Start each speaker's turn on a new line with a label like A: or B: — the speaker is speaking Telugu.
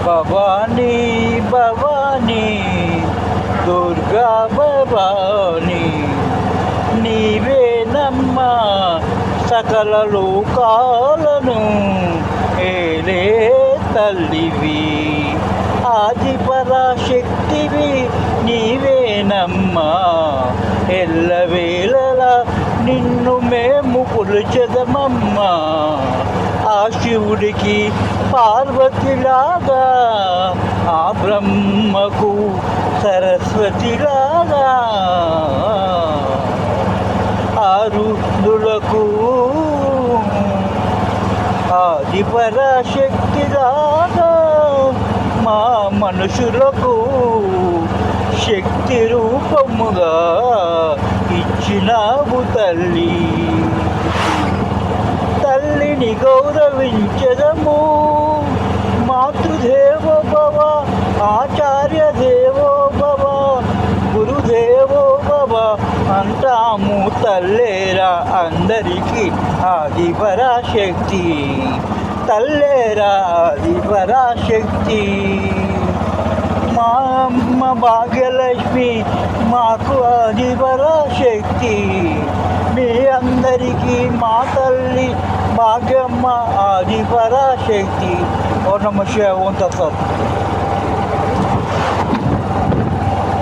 A: భవానీ భవానీ దుర్గా భవానీ నీవేనమ్మా సకల లోకాలను ఏలే తల్లివి ఆది పరాశక్తివి నీవేనమ్మా ఎల్లవేళలా నిన్ను మేము కొలుచెదమమ్మా ఆ శివుడికి పార్వతిలాగా ఆ బ్రహ్మకు సరస్వతిలాగా ఆ రుద్రులకు ఆది పరాశక్తిలాగా మా మనుషులకు శక్తి రూపముగా ఇచ్చినావు తల్లి. తల్లిని గౌరవించదము మాతృదేవో భవ ఆచార్య దేవో భవ గురుదేవో భవ అంటాము తల్లేరా అందరికీ ఆది పరాశక్తి తల్లేరా ఆది పరాశక్తి. మా అమ్మ భాగ్యలక్ష్మి మాకు ఆది పరాశక్తి మీ అందరికీ మా తల్లి భాగ్యమ్మ ఆది పరాశక్తి. ఓ నమః శివాయ. ఓం తత్సత్.